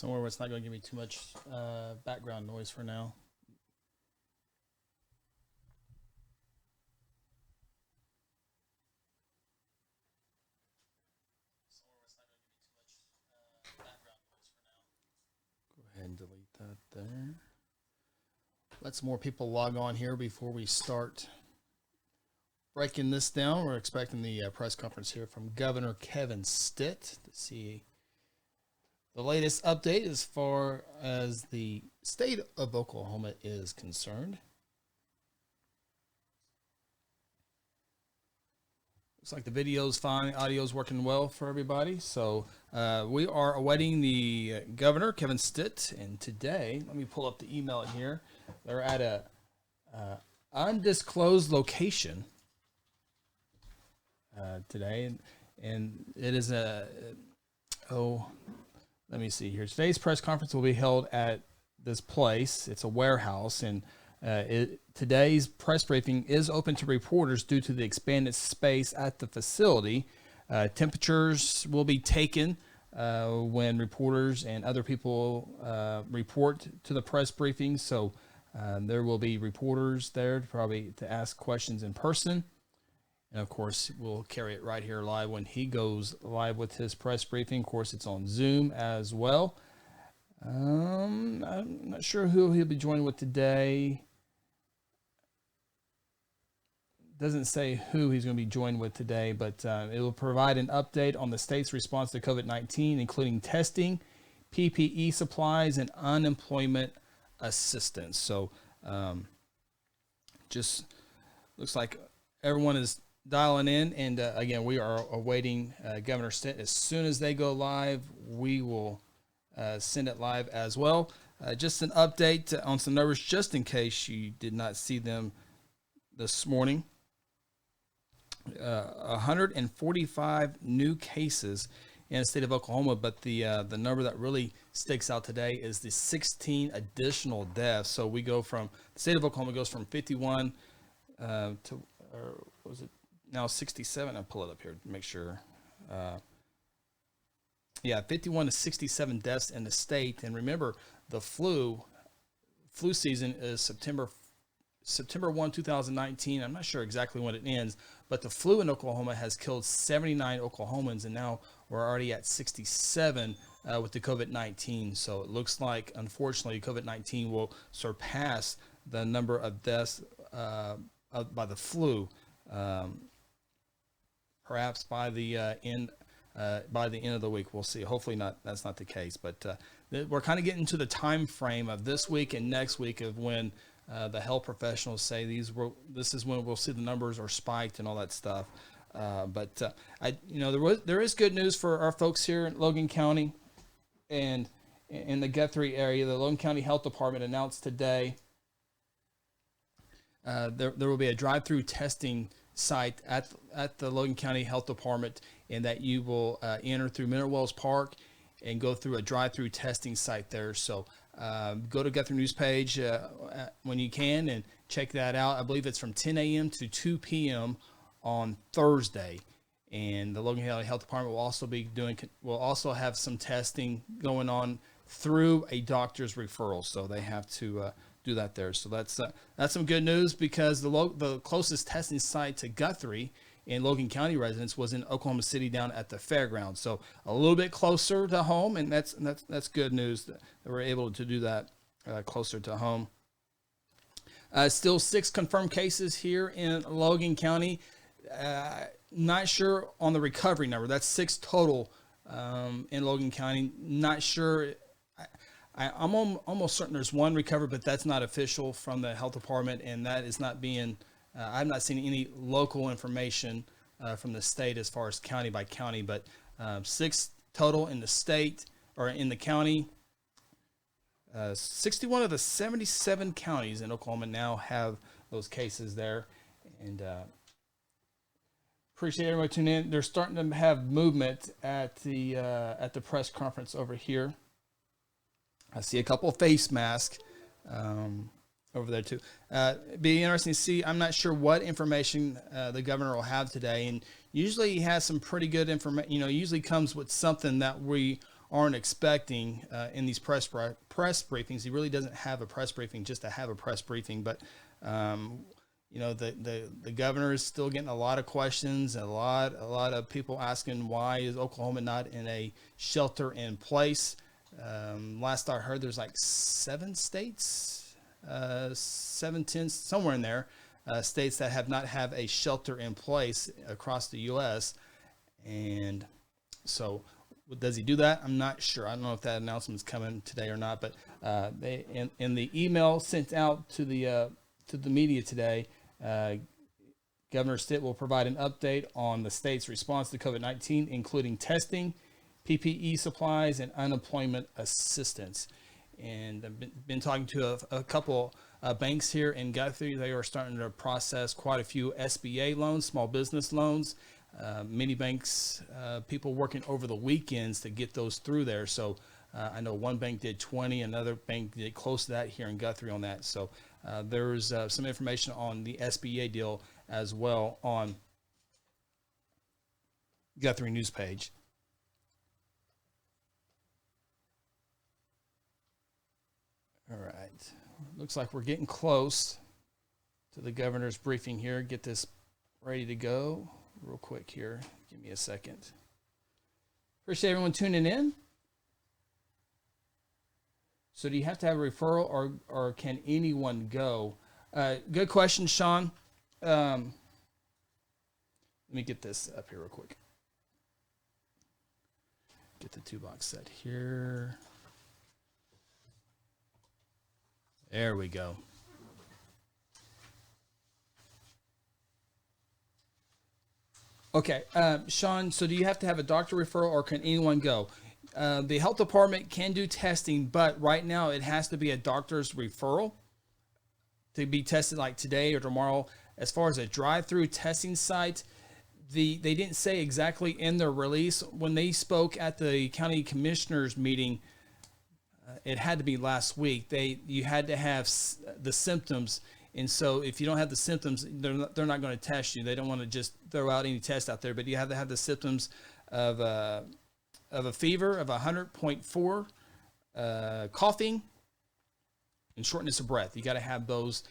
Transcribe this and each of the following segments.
somewhere where it's not going to give me too much background noise for now. Go ahead and delete that there. Let some more people log on here before we start breaking this down. We're expecting the press conference here from Governor Kevin Stitt to see the latest update as far as the state of Oklahoma is concerned. Looks like the video's fine, audio's working well for everybody. So we are awaiting the Governor Kevin Stitt, and today, let me pull up the email here. They're at a undisclosed location today, and it is let me see here. Today's press conference will be held at this place. It's a warehouse, and today's press briefing is open to reporters due to the expanded space at the facility. Temperatures will be taken when reporters and other people report to the press briefing. So there will be reporters there to ask questions in person. And of course, we'll carry it right here live when he goes live with his press briefing. Of course, it's on Zoom as well. I'm not sure who he'll be joining with today. Doesn't say who he's going to be joined with today, but it will provide an update on the state's response to COVID-19, including testing, PPE supplies, and unemployment assistance. So just looks like everyone is dialing in, and again, we are awaiting Governor Stitt. As soon as they go live, we will send it live as well. Just an update on some numbers, just in case you did not see them this morning. 145 new cases in the state of Oklahoma, but the number that really sticks out today is the 16 additional deaths. So we go from, the state of Oklahoma goes from 51 to, or was it now 67? I'll pull it up here to make sure. 51 to 67 deaths in the state. And remember, the flu season is September 1, 2019. I'm not sure exactly when it ends, but the flu in Oklahoma has killed 79 Oklahomans, and now we're already at 67 with the COVID-19. So it looks like, unfortunately, COVID-19 will surpass the number of deaths by the flu, perhaps by the end of the week. We'll see. Hopefully not. That's not the case, but we're kind of getting to the time frame of this week and next week of when the health professionals say this is when we'll see the numbers are spiked and all that stuff. But there is good news for our folks here in Logan County and in the Guthrie area. The Logan County Health Department announced today there will be a drive-through testing site at the Logan County Health Department, and that you will enter through Mineral Wells Park and go through a drive-through testing site there. So go to Guthrie News page when you can and check that out. I believe it's from 10 a.m. to 2 p.m. on Thursday. And the Logan County Health Department will also have some testing going on through a doctor's referral. So they have to do that there. So that's some good news, because the closest testing site to Guthrie and Logan County residents was in Oklahoma City down at the fairgrounds. So a little bit closer to home, and that's good news that we're able to do that closer to home. Still 6 confirmed cases here in Logan County. Not sure on the recovery number. That's 6 total in Logan County. Not sure. I'm almost certain there's 1 recovered, but that's not official from the health department, and that is not being. I've not seen any local information from the state as far as county by county, but 6 total in the state or in the county. 61 of the 77 counties in Oklahoma now have those cases there, and appreciate everybody tuning in. They're starting to have movement at the press conference over here. I see a couple of face masks over there too. Be interesting to see. I'm not sure what information the governor will have today, and usually he has some pretty good information. Usually comes with something that we aren't expecting in these press briefings. He really doesn't have a press briefing just to have a press briefing, but the governor is still getting a lot of questions, a lot of people asking why is Oklahoma not in a shelter in place. Last I heard, there's like 7 states, 7, 10, somewhere in there, states that have not have a shelter in place across the U.S. And so, does he do that? I'm not sure. I don't know if that announcement's coming today or not. But they in the email sent out to the media today, Governor Stitt will provide an update on the state's response to COVID-19, including testing, PPE supplies, and unemployment assistance. And I've been talking to a couple banks here in Guthrie. They are starting to process quite a few SBA loans, small business loans. Many banks, people working over the weekends to get those through there. So I know one bank did 20, another bank did close to that here in Guthrie on that. So there's some information on the SBA deal as well on Guthrie News page. All right. Looks like we're getting close to the governor's briefing here. Get this ready to go real quick here. Give me a second. Appreciate everyone tuning in. So do you have to have a referral or can anyone go? Good question, Sean. Let me get this up here real quick. Get the 2-box set here. There we go. Okay, Sean, so do you have to have a doctor referral or can anyone go? The health department can do testing, but right now it has to be a doctor's referral to be tested like today or tomorrow. As far as a drive-through testing site, they didn't say exactly in their release. When they spoke at the county commissioners meeting, it had to be last week. You had to have the symptoms. And so if you don't have the symptoms, they're not going to test you. They don't want to just throw out any test out there, but you have to have the symptoms of a fever of 100.4, coughing, and shortness of breath. You got to have those.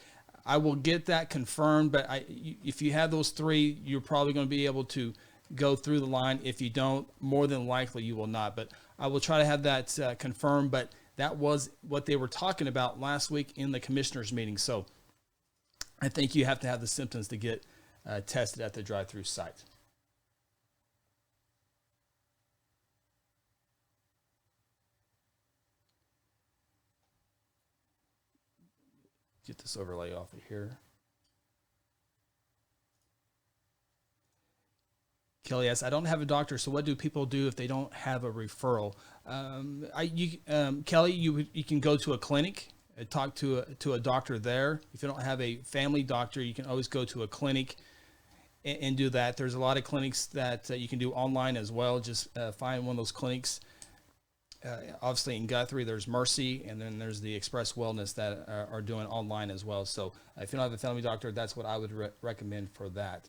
I will get that confirmed, but if you have those 3, you're probably going to be able to go through the line. If you don't, more than likely you will not. But I will try to have that confirmed, but that was what they were talking about last week in the commissioners meeting. So I think you have to have the symptoms to get tested at the drive-through site. Get this overlay off of here. Kelly asks, I don't have a doctor, so what do people do if they don't have a referral? Kelly, you can go to a clinic and talk to a doctor there. If you don't have a family doctor, you can always go to a clinic and do that. There's a lot of clinics that you can do online as well. Just find one of those clinics. Obviously in Guthrie, there's Mercy, and then there's the Express Wellness that are doing online as well. So if you don't have a family doctor, that's what I would recommend for that.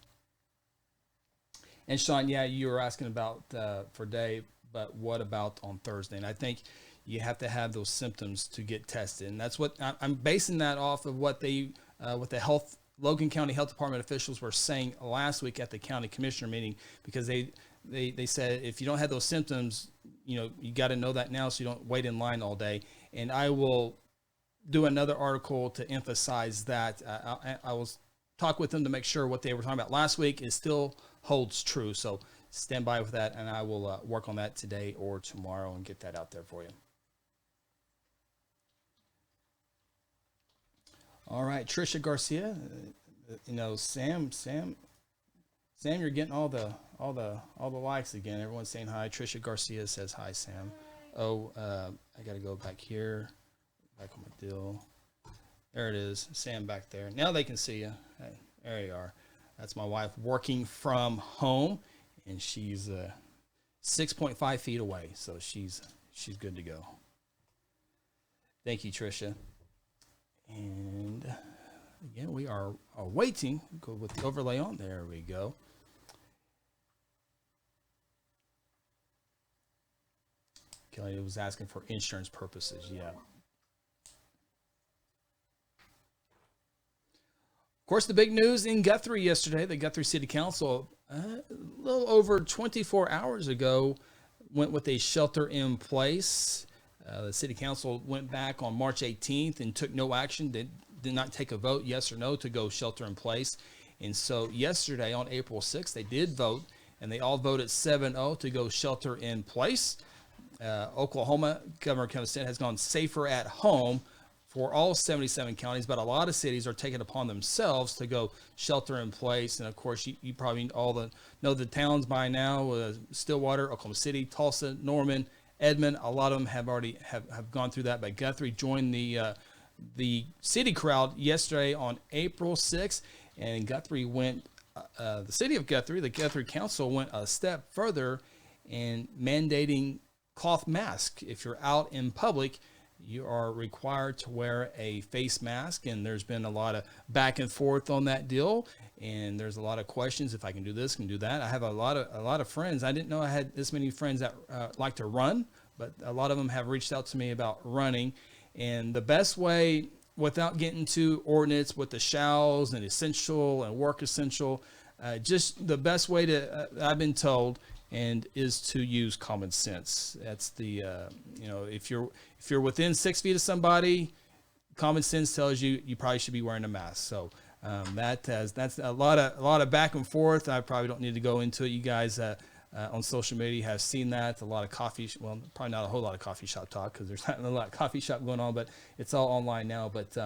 And Sean, yeah, you were asking about for Dave, but what about on Thursday? And I think you have to have those symptoms to get tested. And that's what I'm basing that off of what the Logan County Health Department officials were saying last week at the county commissioner meeting, because they said if you don't have those symptoms, you got to know that now so you don't wait in line all day. And I will do another article to emphasize that. I will talk with them to make sure what they were talking about last week is still holds true. So stand by with that, and I will work on that today or tomorrow and get that out there for you. All right, Trisha Garcia, Sam, you're getting all the likes again. Everyone's saying hi. Trisha Garcia says hi, Sam. I got to go back here, back on my deal. There it is, Sam back there. Now they can see you. Hey, there you are. That's my wife working from home, and she's 6.5 feet away, so she's good to go. Thank you, Trisha. And again, we are waiting. Go with the overlay on. There we go. Kelly was asking for insurance purposes. Yeah. Of course, the big news in Guthrie yesterday, the Guthrie City Council, a little over 24 hours ago, went with a shelter in place. The City Council went back on March 18th and took no action. They did not take a vote, yes or no, to go shelter in place. And so yesterday on April 6th, they did vote, and they all voted 7-0 to go shelter in place. Oklahoma, Governor Kevin Stitt has gone safer at home for all 77 counties, but a lot of cities are taking it upon themselves to go shelter in place. And of course, you probably know the towns by now: Stillwater, Oklahoma City, Tulsa, Norman, Edmond. A lot of them have already have gone through that. But Guthrie joined the city crowd yesterday on April 6th, and Guthrie went. The city of Guthrie, the Guthrie Council, went a step further in mandating cloth mask. If you're out in public, you are required to wear a face mask, and there's been a lot of back and forth on that deal, and there's a lot of questions if I can do this, can do that. I have a lot of friends. I didn't know I had this many friends that like to run, but a lot of them have reached out to me about running. And the best way, without getting to ordinance with the shalls and essential and work essential, just the best way to I've been told, and is to use common sense. That's the if you're within 6 feet of somebody, common sense tells you probably should be wearing a mask. So that's a lot of back and forth. I probably don't need to go into it. You guys on social media have seen that. A lot of probably not a whole lot of coffee shop talk, because there's not a lot of coffee shop going on, but it's all online now. But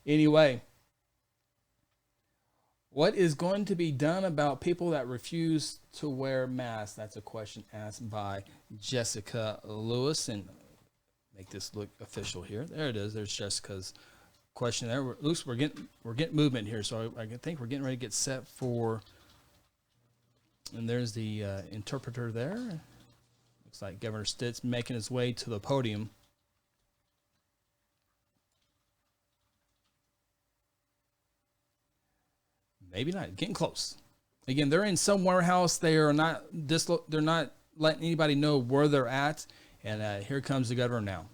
anyway, what is going to be done about people that refuse to wear masks? That's a question asked by Jessica Lewis. And make this look official here. There it is. There's Jessica's question there. We're getting movement here, so I think we're getting ready to get set for. And there's the interpreter there. Looks like Governor Stitt's making his way to the podium. Maybe not. Getting close. Again, they're in some warehouse. They are not. They're not letting anybody know where they're at. And here comes the governor now.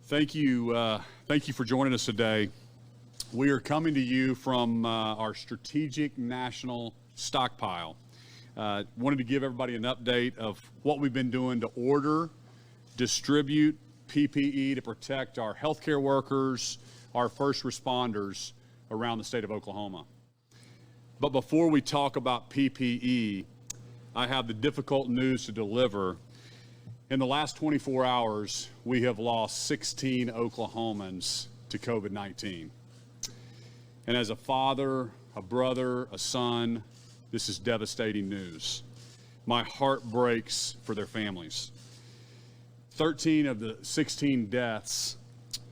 Thank you for joining us today. We are coming to you from our strategic national stockpile. Wanted to give everybody an update of what we've been doing to order, distribute PPE to protect our healthcare workers, our first responders around the state of Oklahoma. But before we talk about PPE, I have the difficult news to deliver. In the last 24 hours, we have lost 16 Oklahomans to COVID-19. And as a father, a brother, a son, this is devastating news. My heart breaks for their families. 13 of the 16 deaths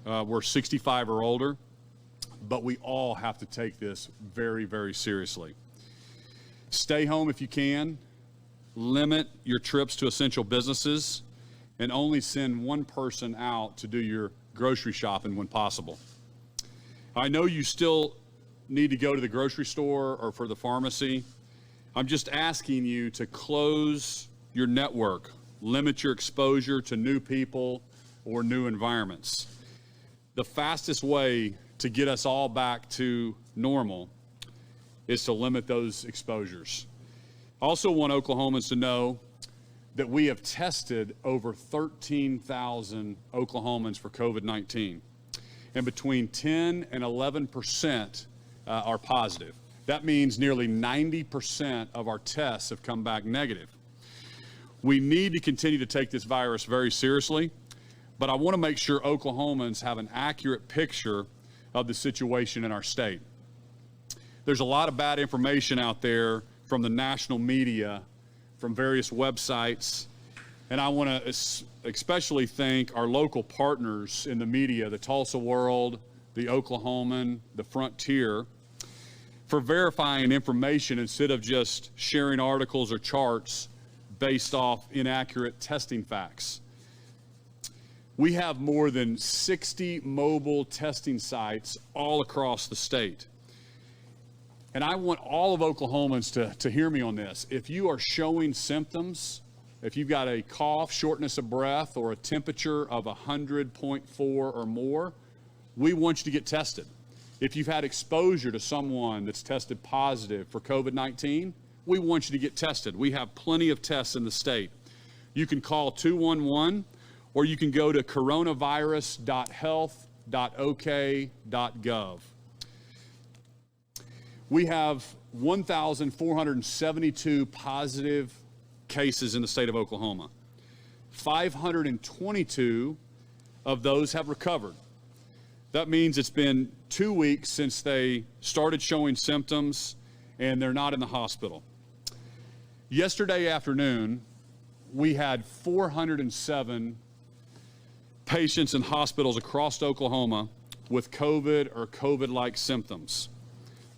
were 65 or older, but we all have to take this very, very seriously. Stay home if you can. Limit your trips to essential businesses, and only send one person out to do your grocery shopping when possible. I know you still need to go to the grocery store or for the pharmacy. I'm just asking you to close your network, limit your exposure to new people or new environments. The fastest way to get us all back to normal is to limit those exposures. I also want Oklahomans to know that we have tested over 13,000 Oklahomans for COVID-19, and between 10 and 11% are positive. That means nearly 90% of our tests have come back negative. We need to continue to take this virus very seriously, but I want to make sure Oklahomans have an accurate picture of the situation in our state. There's a lot of bad information out there from the national media, from various websites, and I want to especially thank our local partners in the media, the Tulsa World, the Oklahoman, the Frontier, for verifying information instead of just sharing articles or charts based off inaccurate testing facts. We have more than 60 mobile testing sites all across the state. And I want all of Oklahomans to hear me on this. If you are showing symptoms, if you've got a cough, shortness of breath, or a temperature of 100.4 or more, we want you to get tested. If you've had exposure to someone that's tested positive for COVID-19, we want you to get tested. We have plenty of tests in the state. You can call 211, or you can go to coronavirus.health.ok.gov. We have 1,472 positive cases in the state of Oklahoma. 522 of those have recovered. That means it's been 2 weeks since they started showing symptoms and they're not in the hospital. Yesterday afternoon, we had 407 patients in hospitals across Oklahoma with COVID or COVID-like symptoms.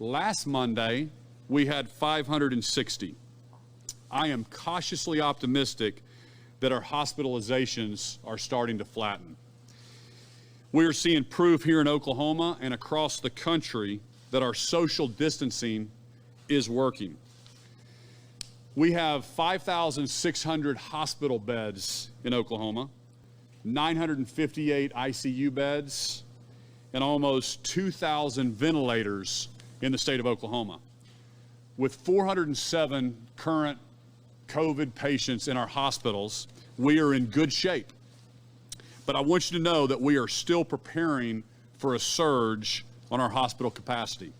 Last Monday, we had 560. I am cautiously optimistic that our hospitalizations are starting to flatten. We are seeing proof here in Oklahoma and across the country that our social distancing is working. We have 5,600 hospital beds in Oklahoma, 958 ICU beds, and almost 2,000 ventilators in the state of Oklahoma. With 407 current COVID patients in our hospitals, we are in good shape. But I want you to know that we are still preparing for a surge on our hospital capacity.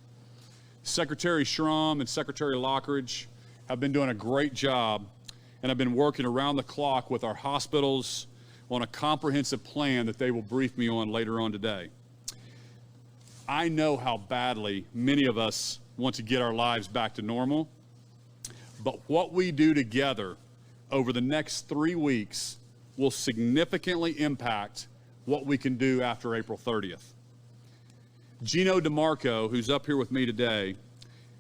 Secretary Schramm and Secretary Lockridge have been doing a great job and have been working around the clock with our hospitals on a comprehensive plan that they will brief me on later on today. I know how badly many of us want to get our lives back to normal, but what we do together over the next 3 weeks will significantly impact what we can do after April 30th. Gino DeMarco, who's up here with me today,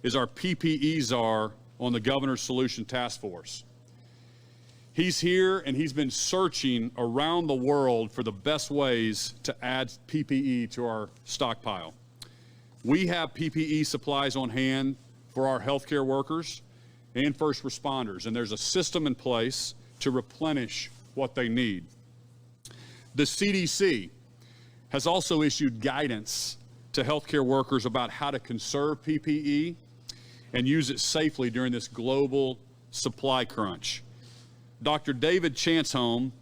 is our PPE czar on the Governor's Solution Task Force. He's here and he's been searching around the world for the best ways to add PPE to our stockpile. We have PPE supplies on hand for our healthcare workers and first responders, and there's a system in place to replenish what they need. The CDC has also issued guidance to healthcare workers about how to conserve PPE and use it safely during this global supply crunch. Dr. David Chansholm,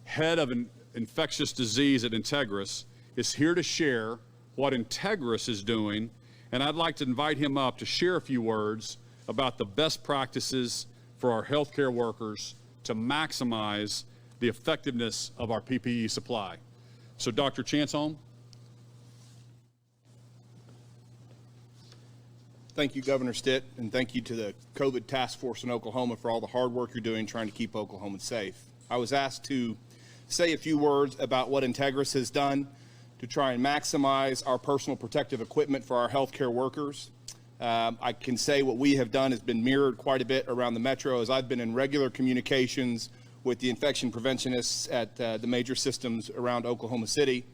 head of infectious disease at Integris, is here to share what Integris is doing, and I'd like to invite him up to share a few words about the best practices for our healthcare workers to maximize the effectiveness of our PPE supply. So Dr. Chansholm. Thank you, Governor Stitt, and thank you to the COVID task force in Oklahoma for all the hard work you're doing trying to keep Oklahomans safe. I was asked to say a few words about what Integris has done to try and maximize our personal protective equipment for our healthcare workers. I can say what we have done has been mirrored quite a bit around the metro, as I've been in regular communications with the infection preventionists at the major systems around Oklahoma City.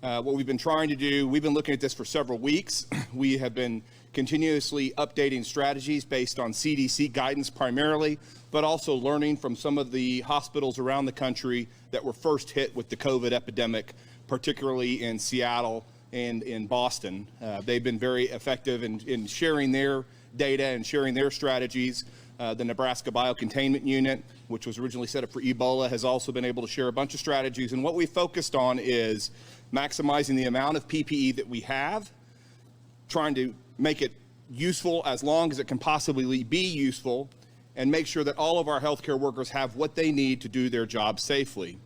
What we've been trying to do, we've been looking at this for several weeks. We have been continuously updating strategies based on CDC guidance primarily, but also learning from some of the hospitals around the country that were first hit with the COVID epidemic, particularly in Seattle and in Boston. They've been very effective in sharing their data and sharing their strategies. The Nebraska Biocontainment Unit, which was originally set up for Ebola, has also been able to share a bunch of strategies. And what we focused on is maximizing the amount of PPE that we have, trying to make it useful as long as it can possibly be useful, and make sure that all of our healthcare workers have what they need to do their job safely.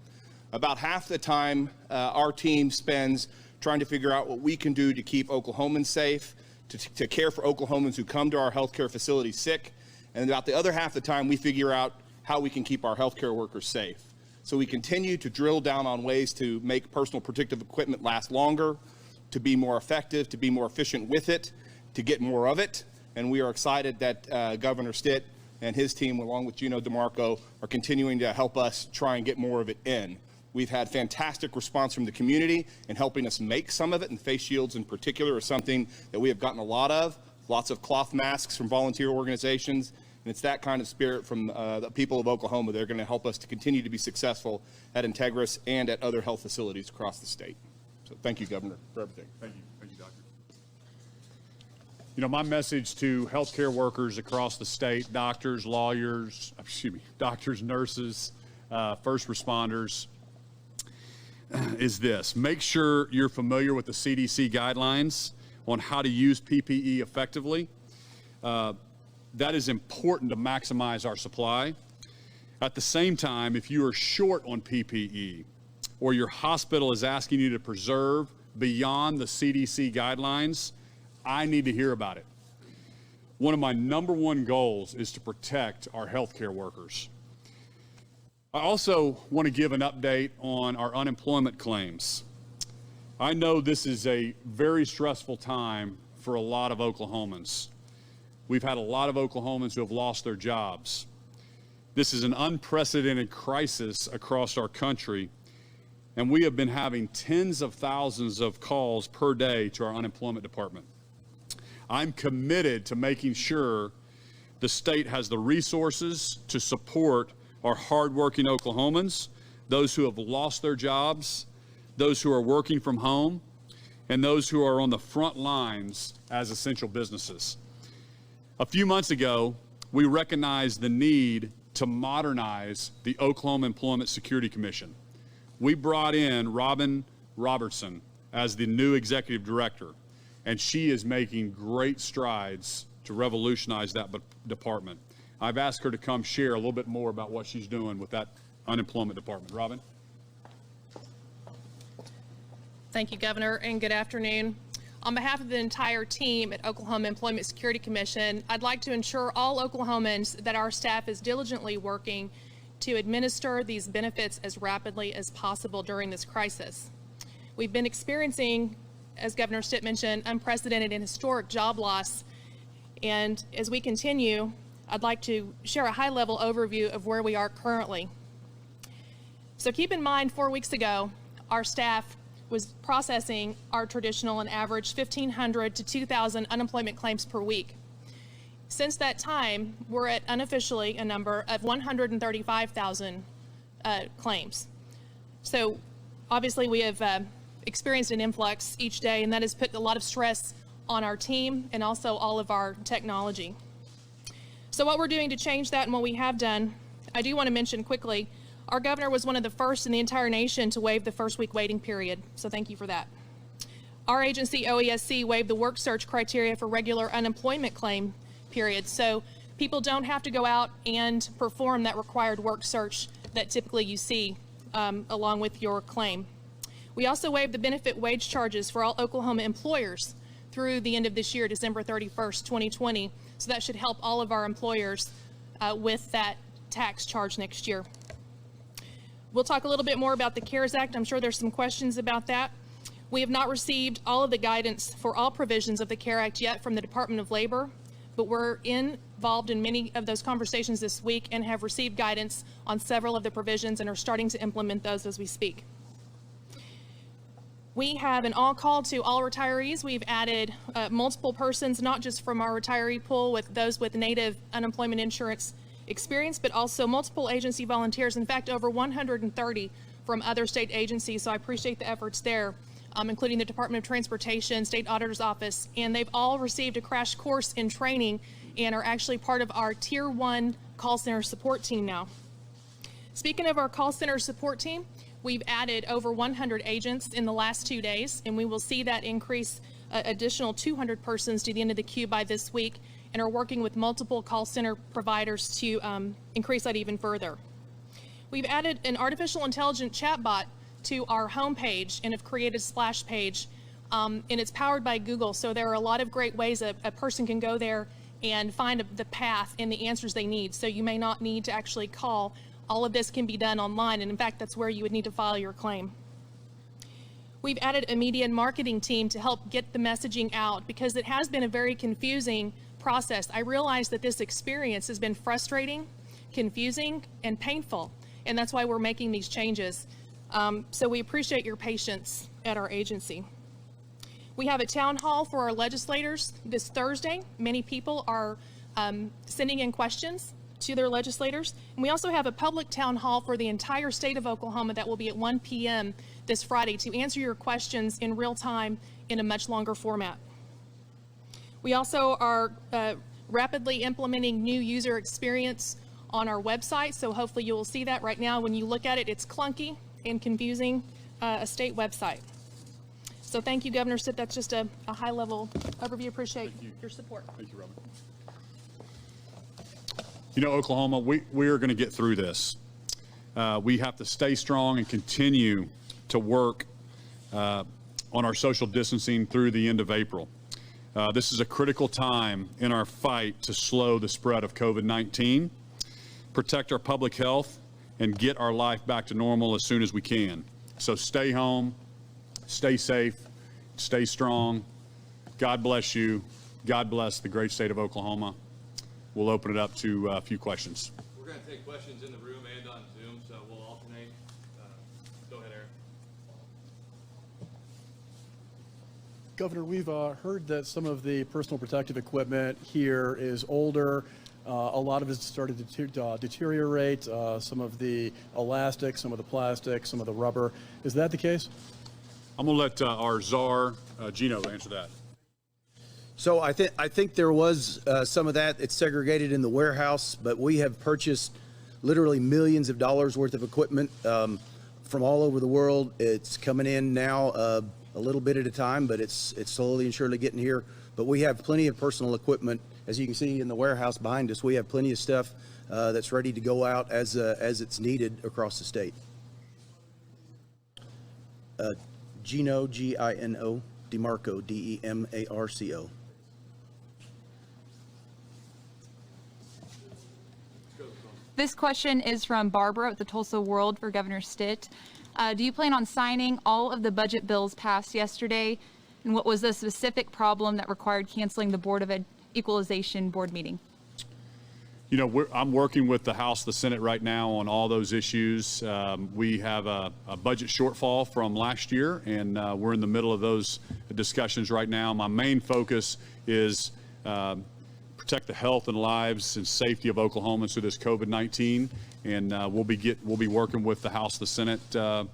About half the time our team spends trying to figure out what we can do to keep Oklahomans safe, to care for Oklahomans who come to our healthcare facilities sick, and about the other half the time we figure out how we can keep our healthcare workers safe. So we continue to drill down on ways to make personal protective equipment last longer, to be more effective, to be more efficient with it, to get more of it, and we are excited that Governor Stitt and his team, along with Gino DeMarco, are continuing to help us try and get more of it in. We've had fantastic response from the community in helping us make some of it, and face shields in particular is something that we have gotten a lot of. lots of cloth masks from volunteer organizations, and it's that kind of spirit from the people of Oklahoma that are going to help us to continue to be successful at Integris and at other health facilities across the state. So thank you, Governor, for everything. Thank you, Doctor. You know, my message to healthcare workers across the state, doctors, lawyers, doctors, nurses, first responders, is this. Make sure you're familiar with the CDC guidelines on how to use PPE effectively. That is important to maximize our supply. At the same time, if you are short on PPE or your hospital is asking you to preserve beyond the CDC guidelines, I need to hear about it. One of my number one goals is to protect our healthcare workers. I also want to give an update on our unemployment claims. I know this is a very stressful time for a lot of Oklahomans. We've had a lot of Oklahomans who have lost their jobs. This is an unprecedented crisis across our country, and we have been having tens of thousands of calls per day to our unemployment department. I'm committed to making sure the state has the resources to support our hardworking Oklahomans, those who have lost their jobs, those who are working from home, and those who are on the front lines as essential businesses. A few months ago, we recognized the need to modernize the Oklahoma Employment Security Commission. We brought in Robin Robertson as the new executive director, and she is making great strides to revolutionize that department. I've asked her to come share a little bit more about what she's doing with that unemployment department. Robin? Thank you, Governor, and good afternoon. On behalf of the entire team at Oklahoma Employment Security Commission, I'd like to ensure all Oklahomans that our staff is diligently working to administer these benefits as rapidly as possible during this crisis. We've been experiencing, as Governor Stitt mentioned, unprecedented and historic job loss, and as we continue, I'd like to share a high-level overview of where we are currently. So keep in mind, 4 weeks ago, our staff was processing our traditional and average 1,500 to 2,000 unemployment claims per week. Since that time, we're at unofficially a number of 135,000 claims. So obviously we have experienced an influx each day, and that has put a lot of stress on our team and also all of our technology. So what we're doing to change that and what we have done, I do want to mention quickly, our governor was one of the first in the entire nation to waive the first week waiting period, so thank you for that. Our agency, OESC, waived the work search criteria for regular unemployment claim periods, so people don't have to go out and perform that required work search that typically you see along with your claim. We also waived the benefit wage charges for all Oklahoma employers through the end of this year, December 31st, 2020, so that should help all of our employers with that tax charge next year. We'll talk a little bit more about the CARES Act. I'm sure there's some questions about that. We have not received all of the guidance for all provisions of the CARES Act yet from the Department of Labor, but we're involved in many of those conversations this week and have received guidance on several of the provisions and are starting to implement those as we speak. We have an all call to all retirees. We've added multiple persons, not just from our retiree pool with those with native unemployment insurance experience, but also multiple agency volunteers. In fact, over 130 from other state agencies. So I appreciate the efforts there, including the Department of Transportation, State Auditor's Office, and they've all received a crash course in training and are actually part of our Tier 1 call center support team now. Speaking of our call center support team, we've added over 100 agents in the last 2 days, and we will see that increase additional 200 persons to the end of the queue by this week, and are working with multiple call center providers to increase that even further. We've added an artificial intelligence chatbot to our homepage and have created a splash page, and it's powered by Google, so there are a lot of great ways a person can go there and find the path and the answers they need, so you may not need to actually call. All of this can be done online, and in fact, that's where you would need to file your claim. We've added a media and marketing team to help get the messaging out because it has been a very confusing process. I realize that this experience has been frustrating, confusing, and painful, and that's why we're making these changes. So we appreciate your patience at our agency. We have a town hall for our legislators this Thursday. Many people are sending in questions to their legislators. And we also have a public town hall for the entire state of Oklahoma that will be at 1 p.m. this Friday to answer your questions in real time in a much longer format. We also are rapidly implementing new user experience on our website, so hopefully you will see that. Right now when you look at it, it's clunky and confusing, a state website. So thank you, Governor Stitt. That's just a high-level overview. Appreciate your support. Thank you, Robin. You know, Oklahoma, we are going to get through this. We have to stay strong and continue to work on our social distancing through the end of April. This is a critical time in our fight to slow the spread of COVID-19, protect our public health, and get our life back to normal as soon as we can. So stay home, stay safe, stay strong. God bless you. God bless the great state of Oklahoma. We'll open it up to a few questions. We're going to take questions in the room and on Zoom, so we'll alternate. Go ahead, Aaron. Governor, we've heard that some of the personal protective equipment here is older. A lot of it's started to deteriorate. Some of the elastic, some of the plastic, some of the rubber. Is that the case? I'm going to let our czar, Gino, answer that. So I think there was some of that. It's segregated in the warehouse, but we have purchased literally millions of dollars worth of equipment from all over the world. It's coming in now a little bit at a time, but it's slowly and surely getting here. But we have plenty of personal equipment. As you can see in the warehouse behind us, we have plenty of stuff that's ready to go out as it's needed across the state. Gino, Gino, DeMarco, Demarco. This question is from Barbara at the Tulsa World for Governor Stitt. Do you plan on signing all of the budget bills passed yesterday? And what was the specific problem that required canceling the Board of Equalization board meeting? You know, I'm working with the House, the Senate right now on all those issues. We have a budget shortfall from last year, and we're in the middle of those discussions right now. My main focus is protect the health and lives and safety of Oklahomans through this COVID-19, and we'll be working with the House, the Senate the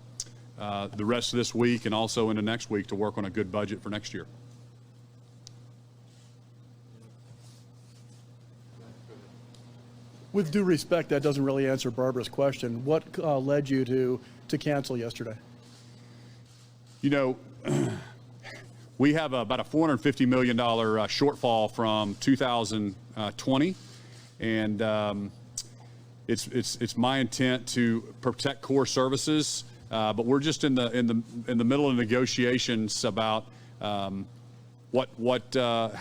rest of this week and also into next week to work on a good budget for next year. With due respect, that doesn't really answer Barbara's question. What led you to cancel yesterday? You know, we have about a $450 million shortfall from 2020, and it's my intent to protect core services, but we're just in the middle of negotiations about how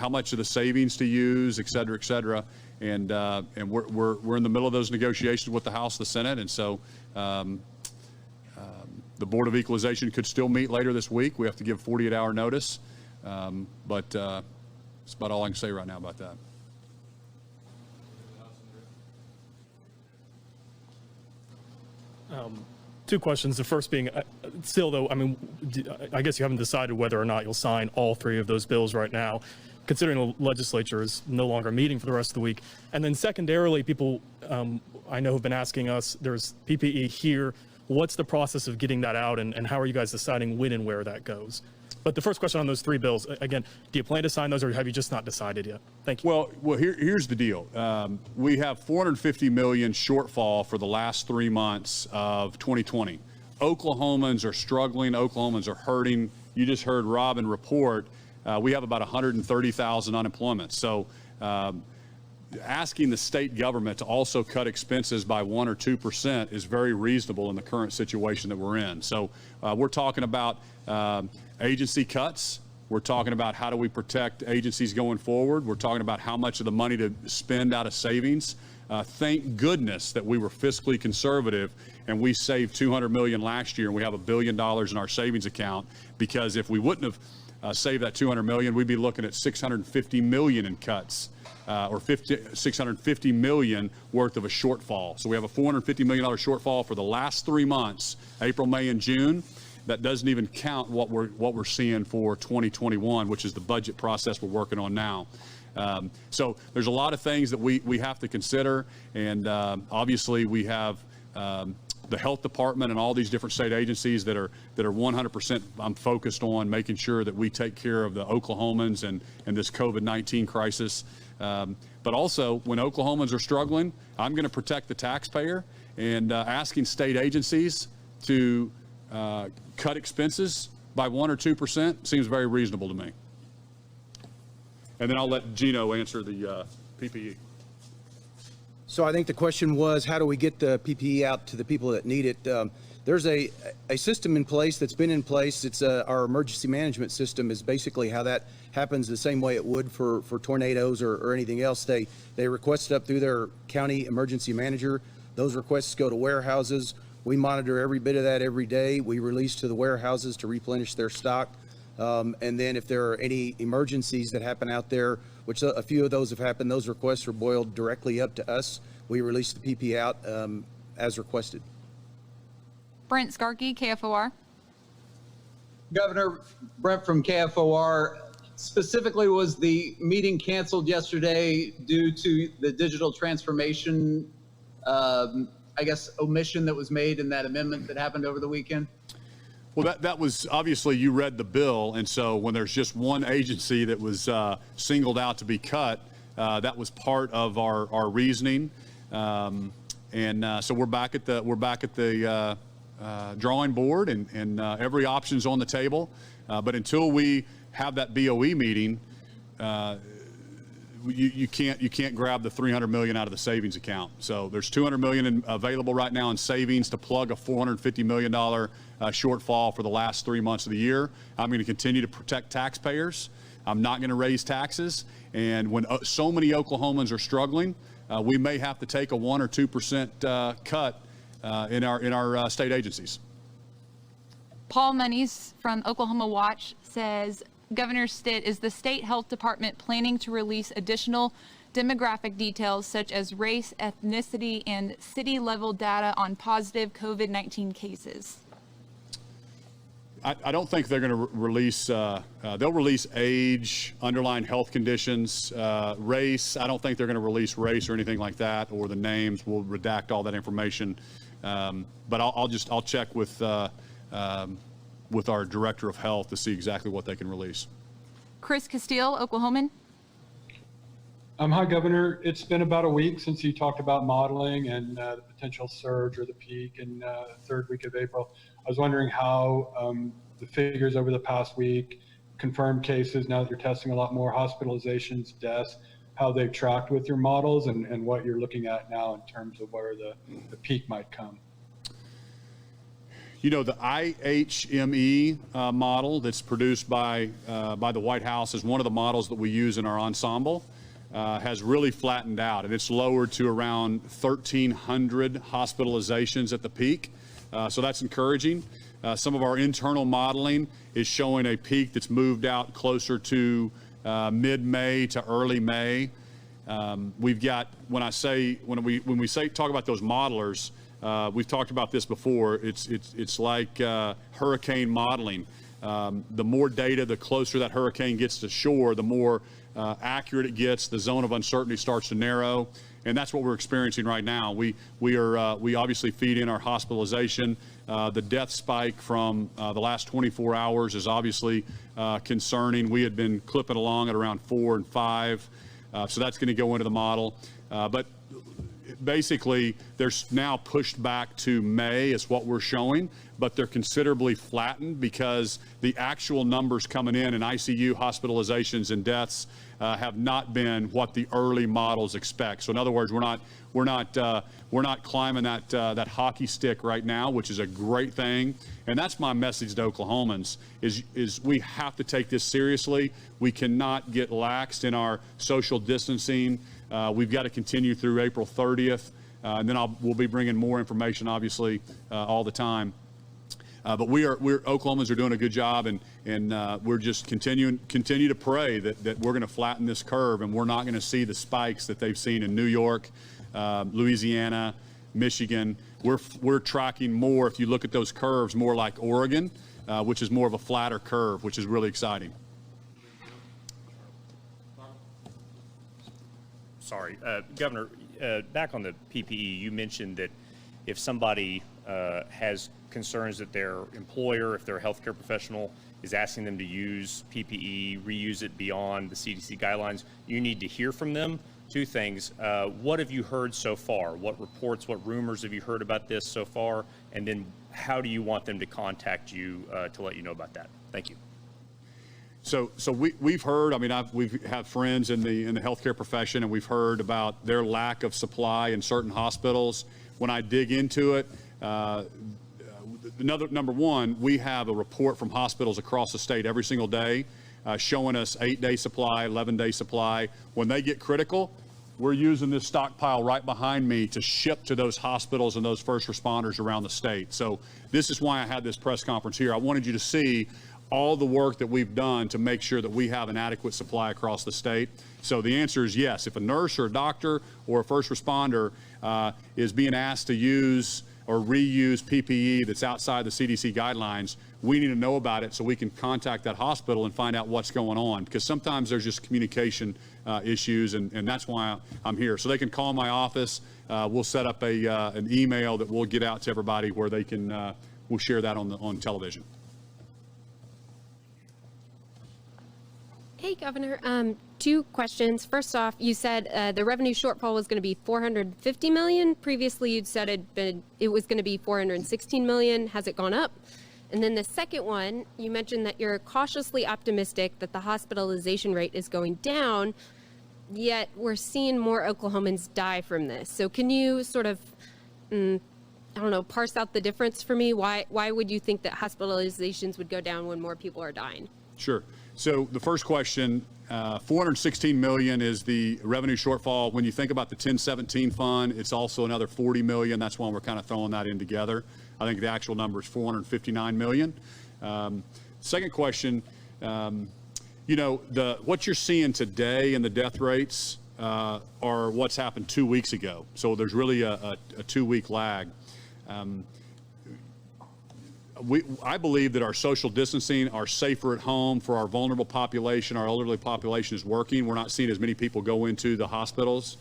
much of the savings to use, et cetera, and we're in the middle of those negotiations with the House, the Senate, and so the Board of Equalization could still meet later this week. We have to give 48-hour notice, but that's about all I can say right now about that. Two questions. The first being, still though, I mean, I guess you haven't decided whether or not you'll sign all three of those bills right now, considering the legislature is no longer meeting for the rest of the week. And then secondarily, people I know have been asking us, there's PPE here. What's the process of getting that out, and how are you guys deciding when and where that goes? But the first question on those three bills, again, do you plan to sign those, or have you just not decided yet? Thank you. Well, here's the deal. We have $450 million shortfall for the last 3 months of 2020. Oklahomans are struggling. Oklahomans are hurting. You just heard Robin report. We have about 130,000 unemployment. So asking the state government to also cut expenses by 1 or 2% is very reasonable in the current situation that we're in. So we're talking about agency cuts. We're talking about how do we protect agencies going forward. We're talking about how much of the money to spend out of savings. Thank goodness that we were fiscally conservative and we saved $200 million last year, and we have $1 billion in our savings account, because if we wouldn't have saved that $200 million, we'd be looking at $650 million in cuts. Or $650 million worth of a shortfall. So we have a $450 million shortfall for the last 3 months, April, May, and June. that doesn't even count what we're seeing for 2021, which is the budget process we're working on now. So there's a lot of things that we have to consider, and obviously we have the health department and all these different state agencies that are 100% I'm focused on making sure that we take care of the Oklahomans and this COVID-19 crisis. But also, when Oklahomans are struggling, I'm going to protect the taxpayer, and asking state agencies to cut expenses by 1 or 2% seems very reasonable to me. And then I'll let Gino answer the PPE. So I think the question was, how do we get the PPE out to the people that need it? There's a system in place that's been in place. It's our emergency management system is basically how that happens, the same way it would for tornadoes or anything else. They request it up through their county emergency manager. Those requests go to warehouses. We monitor every bit of that every day. We release to the warehouses to replenish their stock. And then if there are any emergencies that happen out there, which a few of those have happened, those requests are boiled directly up to us. We release the PPE out as requested. Brent Skarkey, KFOR. Governor, Brent from KFOR. Specifically, was the meeting canceled yesterday due to the digital transformation, I guess, omission that was made in that amendment that happened over the weekend? Well, that was obviously, you read the bill, and so when there's just one agency that was singled out to be cut, that was part of our reasoning, so we're back at the drawing board, and every option's on the table. But until we have that BOE meeting, you can't grab the $300 million out of the savings account. So there's $200 million available right now in savings to plug a $450 million shortfall for the last 3 months of the year. I'm going to continue to protect taxpayers. I'm not going to raise taxes. And when so many Oklahomans are struggling, we may have to take a 1 or 2% cut in our state agencies. Paul Moniz from Oklahoma Watch says, Governor Stitt, is the state health department planning to release additional demographic details such as race, ethnicity, and city-level data on positive COVID-19 cases? I don't think they're going to release, they'll release age, underlying health conditions, race. I don't think they're going to release race or anything like that, or the names. We'll redact all that information. But I'll check with our director of health to see exactly what they can release. Chris Castile, Oklahoman. Hi, Governor. It's been about a week since you talked about modeling and the potential surge or the peak in the third week of April. I was wondering how the figures over the past week, confirmed cases, now that you're testing a lot more, hospitalizations, deaths, how they've tracked with your models, and what you're looking at now in terms of where the peak might come. You know, the IHME model that's produced by the White House is one of the models that we use in our ensemble. Has really flattened out, and it's lowered to around 1,300 hospitalizations at the peak. So that's encouraging. Some of our internal modeling is showing a peak that's moved out closer to mid-May to early May. We've got, when we talk about those modelers, we've talked about this before. It's like hurricane modeling. The more data, the closer that hurricane gets to shore, the more accurate it gets. The zone of uncertainty starts to narrow, and that's what we're experiencing right now. We obviously feed in our hospitalization. The death spike from the last 24 hours is obviously concerning. We had been clipping along at around 4 and 5, so that's going to go into the model. But basically, they're now pushed back to May is what we're showing, but they're considerably flattened because the actual numbers coming in ICU hospitalizations and deaths have not been what the early models expect. So in other words, we're not climbing that hockey stick right now, which is a great thing. And that's my message to Oklahomans is we have to take this seriously. We cannot get laxed in our social distancing. We've got to continue through April 30th, and then we'll be bringing more information, obviously, all the time. But Oklahomans are doing a good job, and we're just continue to pray that we're going to flatten this curve, and we're not going to see the spikes that they've seen in New York, Louisiana, Michigan. We're tracking more, if you look at those curves, more like Oregon. which is more of a flatter curve, which is really exciting. Sorry, Governor, back on the PPE, you mentioned that if somebody has concerns that their employer, if they're a healthcare professional, is asking them to use PPE, reuse it beyond the CDC guidelines, you need to hear from them. Two things. What have you heard so far? What reports, what rumors have you heard about this so far? And then how do you want them to contact you to let you know about that? Thank you. So we've heard, I mean, we've had friends in the healthcare profession, and we've heard about their lack of supply in certain hospitals. When I dig into it, number one, we have a report from hospitals across the state every single day showing us 8-day supply, 11-day supply. When they get critical, we're using this stockpile right behind me to ship to those hospitals and those first responders around the state. So this is why I had this press conference here. I wanted you to see all the work that we've done to make sure that we have an adequate supply across the state. So the answer is yes. If a nurse or a doctor or a first responder is being asked to use or reuse PPE that's outside the CDC guidelines, we need to know about it so we can contact that hospital and find out what's going on, because sometimes there's just communication issues, and that's why I'm here. So they can call my office. We'll set up an email that we'll get out to everybody where they can, we'll share that on television. Hey, Governor. Two questions. First off, you said the revenue shortfall was going to be $450 million. Previously, you'd said it was going to be $416 million. Has it gone up? And then the second one, you mentioned that you're cautiously optimistic that the hospitalization rate is going down, yet we're seeing more Oklahomans die from this. So can you sort of, I don't know, parse out the difference for me? Why would you think that hospitalizations would go down when more people are dying? Sure. So the first question, $416 million is the revenue shortfall. When you think about the 1017 fund, it's also another $40 million. That's why we're kind of throwing that in together. I think the actual number is $459 million. Second question, you know, what you're seeing today in the death rates are what's happened 2 weeks ago. So there's really a 2-week lag. I believe that our social distancing, our safer at home for our vulnerable population, our elderly population is working. We're not seeing as many people go into the hospitals.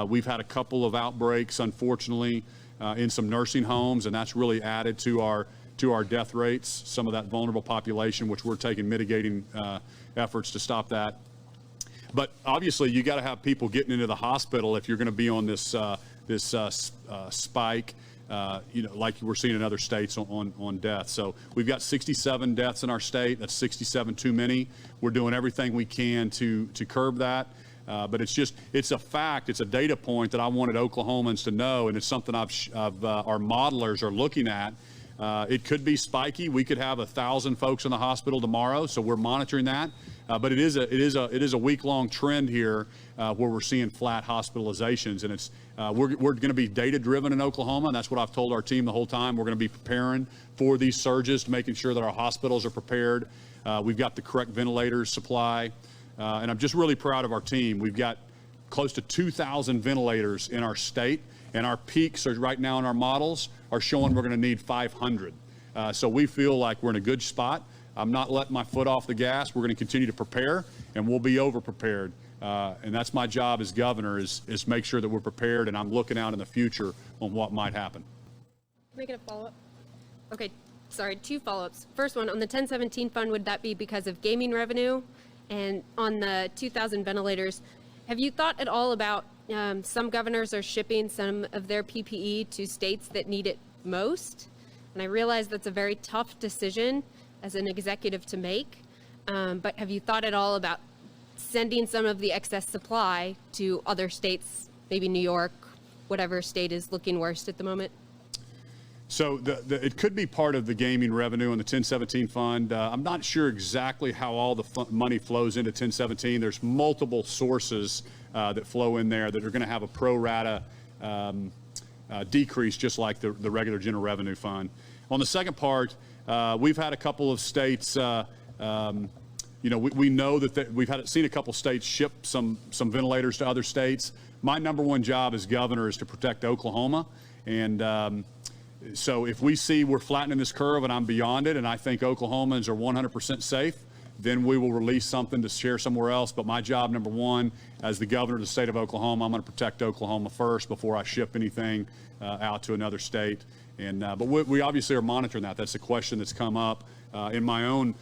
We've had a couple of outbreaks, unfortunately, in some nursing homes, and that's really added to our death rates, some of that vulnerable population, which we're taking mitigating efforts to stop that. But obviously, you got to have people getting into the hospital if you're going to be on this spike. You know, like we're seeing in other states on death. So we've got 67 deaths in our state. That's 67 too many. We're doing everything we can to curb that. But it's a fact. It's a data point that I wanted Oklahomans to know, and it's something our modelers are looking at. It could be spiky. We could have 1,000 folks in the hospital tomorrow, so we're monitoring that. But it is a week-long trend here where we're seeing flat hospitalizations, and it's we're going to be data-driven in Oklahoma, and that's what I've told our team the whole time. We're going to be preparing for these surges, making sure that our hospitals are prepared. We've got the correct ventilators supply, and I'm just really proud of our team. We've got close to 2,000 ventilators in our state, and our peaks are right now in our models are showing we're going to need 500. So we feel like we're in a good spot. I'm not letting my foot off the gas. We're going to continue to prepare, and we'll be over-prepared. And that's my job as governor is make sure that we're prepared, and I'm looking out in the future on what might happen. Can I get a follow-up? Okay, sorry, 2 follow-ups. First one, on the 1017 fund, would that be because of gaming revenue? And on the 2,000 ventilators, have you thought at all about some governors are shipping some of their PPE to states that need it most? And I realize that's a very tough decision as an executive to make, but have you thought at all about sending some of the excess supply to other states, maybe New York, whatever state is looking worst at the moment? So it could be part of the gaming revenue in the 1017 fund. I'm not sure exactly how all the money flows into 1017. There's multiple sources that flow in there that are going to have a pro rata decrease, just like the regular general revenue fund. On the second part, we've had a couple of states, you know, we know that we've seen a couple states ship some ventilators to other states. My number one job as governor is to protect Oklahoma, and So if we see we're flattening this curve and I'm beyond it, and I think Oklahomans are 100% safe, then we will release something to share somewhere else. But my job, number one, as the governor of the state of Oklahoma, I'm going to protect Oklahoma first before I ship anything out to another state. And but we obviously are monitoring that. That's a question that's come up in my own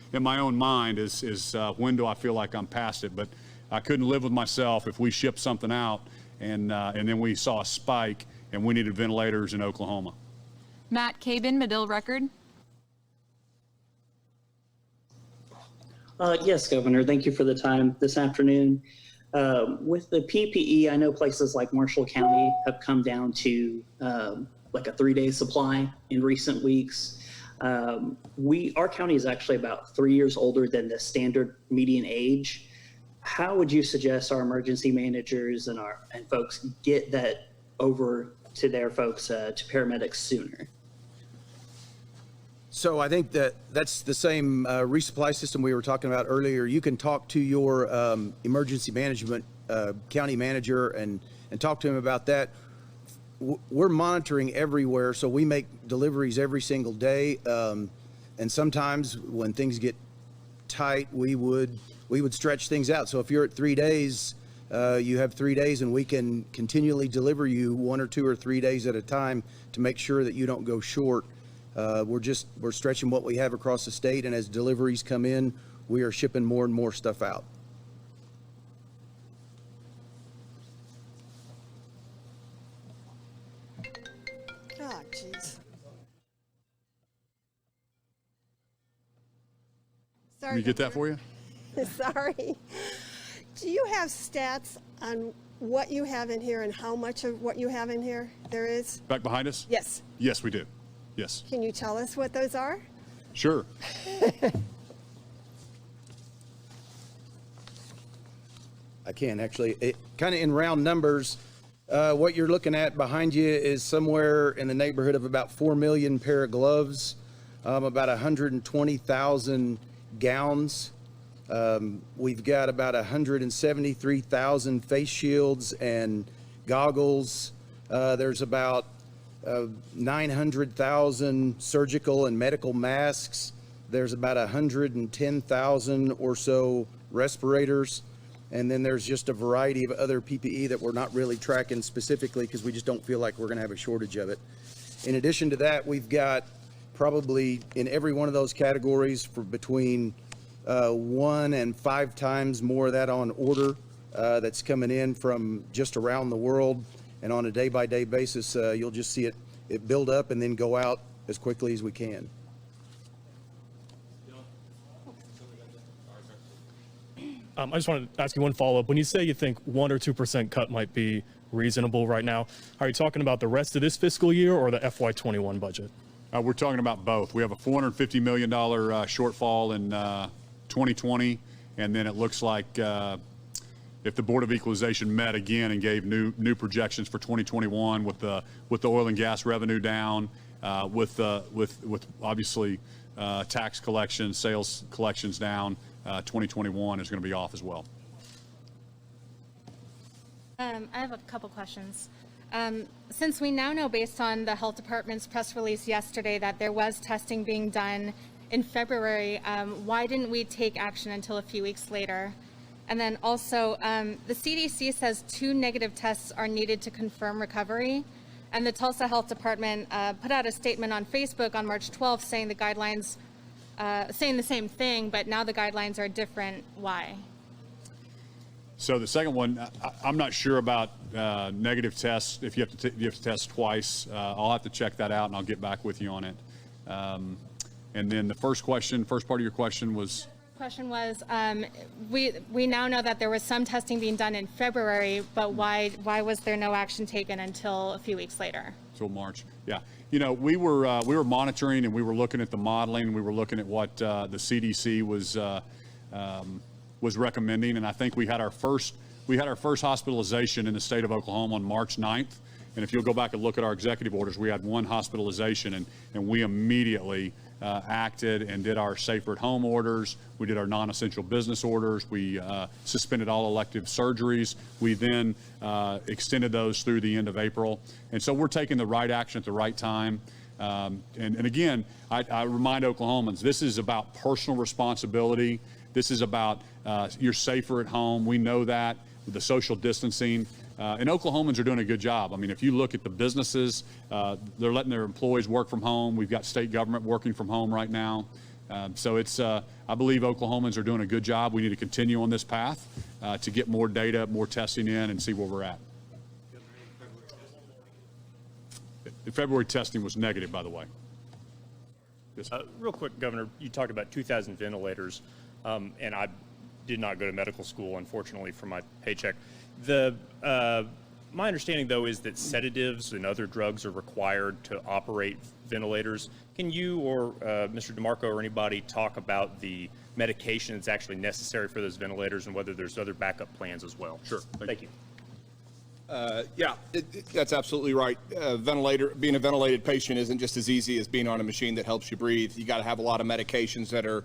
mind is when do I feel like I'm past it? But I couldn't live with myself if we shipped something out and then we saw a spike and we needed ventilators in Oklahoma. Matt Cabin, Medill Record. Yes, Governor. Thank you for the time this afternoon. With the PPE, I know places like Marshall County have come down to like a 3-day supply in recent weeks. Our county is actually about 3 years older than the standard median age. How would you suggest our emergency managers and folks get that over to their folks, to paramedics sooner? So I think that's the same resupply system we were talking about earlier. You can talk to your emergency management county manager and talk to him about that. We're monitoring everywhere, so we make deliveries every single day. And sometimes when things get tight, we would stretch things out. So if you're at 3 days, you have 3 days, and we can continually deliver you 1 or 2 or 3 days at a time to make sure that you don't go short. We're stretching what we have across the state, and as deliveries come in, we are shipping more and more stuff out. Oh, jeez. Sorry. Can we get that for you? Sorry. Do you have stats on what you have in here and how much of what you have in here there is? Back behind us? Yes. Yes, we do. Yes. Can you tell us what those are? Sure. I can actually. Kind of in round numbers, what you're looking at behind you is somewhere in the neighborhood of about 4 million pair of gloves, about 120,000 gowns. We've got about 173,000 face shields and goggles. There's about 900,000 surgical and medical masks. There's about 110,000 or so respirators. And then there's just a variety of other PPE that we're not really tracking specifically because we just don't feel like we're going to have a shortage of it. In addition to that, we've got probably in every one of those categories for between 1 and 5 times more of that on order that's coming in from just around the world. And on a day-by-day basis, you'll just see it build up and then go out as quickly as we can. I just wanted to ask you one follow-up. When you say you think 1 or 2% cut might be reasonable right now, are you talking about the rest of this fiscal year or the FY21 budget? We're talking about both. We have a $450 million shortfall in 2020, and then it looks like if the Board of Equalization met again and gave new projections for 2021 with the oil and gas revenue down, with obviously tax collections, sales collections down, 2021 is going to be off as well. I have a couple questions. Since we now know, based on the health department's press release yesterday, that there was testing being done in February, why didn't we take action until a few weeks later? And then also, the CDC says 2 negative tests are needed to confirm recovery. And the Tulsa Health Department put out a statement on Facebook on March 12th saying the guidelines, saying the same thing, but now the guidelines are different. Why? So the second one, I'm not sure about negative tests. If you have to test twice, I'll have to check that out and I'll get back with you on it. And then the first part of your question was? Question was, we now know that there was some testing being done in February, but why was there no action taken until a few weeks later? Until March, yeah. You know, we were monitoring and we were looking at the modeling. We were looking at what the CDC was recommending, and I think we had our first hospitalization in the state of Oklahoma on March 9th. And if you'll go back and look at our executive orders, we had 1 hospitalization, and we immediately acted and did our safer at home orders. We did our non-essential business orders. We suspended all elective surgeries. We then extended those through the end of April. And so we're taking the right action at the right time. And again, I remind Oklahomans, this is about personal responsibility. This is about you're safer at home. We know that with the social distancing. And Oklahomans are doing a good job. I mean, if you look at the businesses, they're letting their employees work from home. We've got state government working from home right now. So it's, I believe Oklahomans are doing a good job. We need to continue on this path to get more data, more testing in, and see where we're at. The February testing was negative, by the way. Yes. Real quick, Governor, you talked about 2,000 ventilators, and I did not go to medical school, unfortunately, for my paycheck. My understanding, though, is that sedatives and other drugs are required to operate ventilators. Can you or Mr. DeMarco or anybody talk about the medication that's actually necessary for those ventilators and whether there's other backup plans as well? Sure. Thank you. That's absolutely right. Being a ventilated patient isn't just as easy as being on a machine that helps you breathe. You got to have a lot of medications that are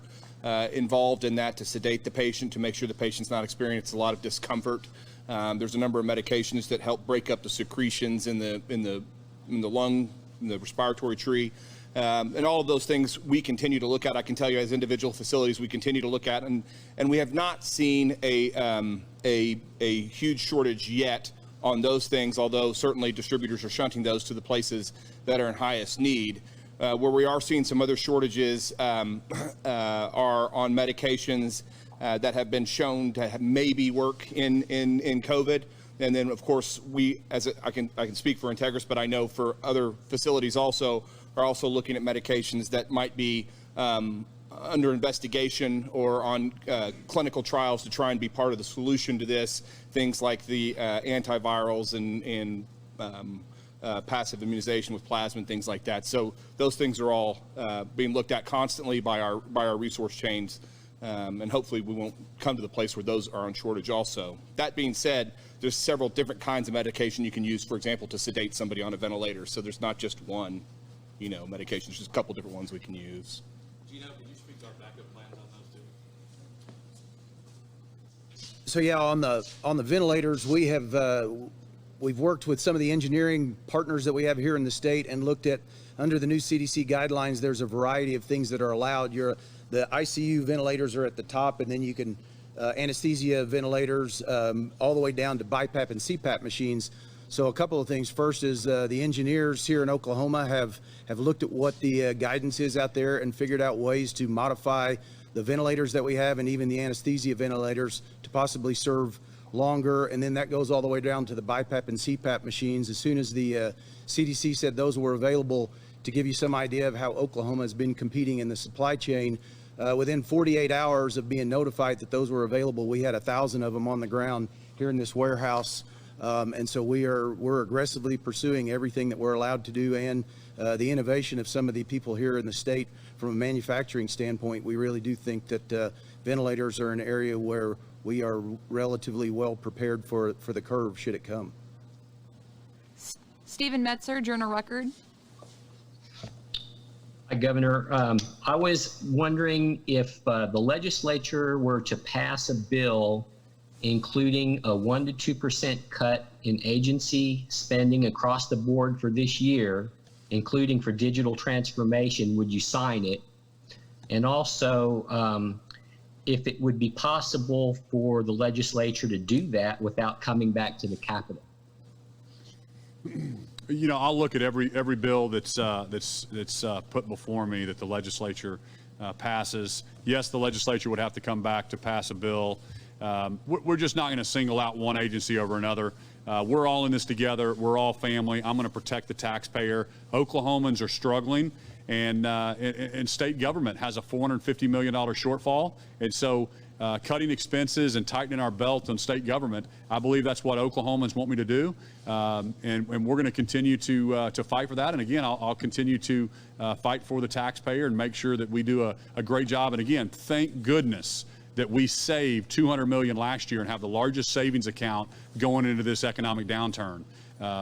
involved in that to sedate the patient, to make sure the patient's not experiencing a lot of discomfort. There's a number of medications that help break up the secretions in the lung, in the respiratory tree. And all of those things we continue to look at. I can tell you, as individual facilities, we continue to look at, and we have not seen a huge shortage yet on those things, although certainly distributors are shunting those to the places that are in highest need. Where we are seeing some other shortages are on medications that have been shown to maybe work in COVID. And then, of course, I can speak for Integris, but I know for other facilities also are also looking at medications that might be under investigation or on clinical trials to try and be part of the solution to this. Things like the antivirals and passive immunization with plasma and things like that. So those things are all being looked at constantly by our resource chains. And hopefully we won't come to the place where those are on shortage also. That being said, there's several different kinds of medication you can use, for example, to sedate somebody on a ventilator. So there's not just one, medication. There's just a couple different ones we can use. Gino, could you speak to our backup plans on those two? So yeah, on the ventilators, we've worked with some of the engineering partners that we have here in the state and looked at, under the new CDC guidelines, there's a variety of things that are allowed. The ICU ventilators are at the top, and then you can anesthesia ventilators all the way down to BiPAP and CPAP machines. So a couple of things. First is the engineers here in Oklahoma have looked at what the guidance is out there and figured out ways to modify the ventilators that we have and even the anesthesia ventilators to possibly serve longer. And then that goes all the way down to the BiPAP and CPAP machines. As soon as the CDC said those were available, to give you some idea of how Oklahoma has been competing in the supply chain, within 48 hours of being notified that those were available, we had 1,000 of them on the ground here in this warehouse. And so we're aggressively pursuing everything that we're allowed to do, and the innovation of some of the people here in the state from a manufacturing standpoint. We really do think that ventilators are an area where we are relatively well prepared for the curve should it come. Stephen Metzer, Journal Record. Hi, Governor. I was wondering if the legislature were to pass a bill including a 1% to 2% cut in agency spending across the board for this year, including for digital transformation, would you sign it? And also, if it would be possible for the legislature to do that without coming back to the Capitol. I'll look at every bill that's put before me that the legislature passes. Yes, the legislature would have to come back to pass a bill. We're just not going to single out one agency over another. We're all in this together. We're all family. I'm going to protect the taxpayer. Oklahomans are struggling, and state government has a $450 million shortfall. And so cutting expenses and tightening our belt on state government, I believe that's what Oklahomans want me to do. And we're going to continue to fight for that. And again, I'll continue to fight for the taxpayer and make sure that we do a great job. And again, thank goodness that we saved $200 million last year and have the largest savings account going into this economic downturn.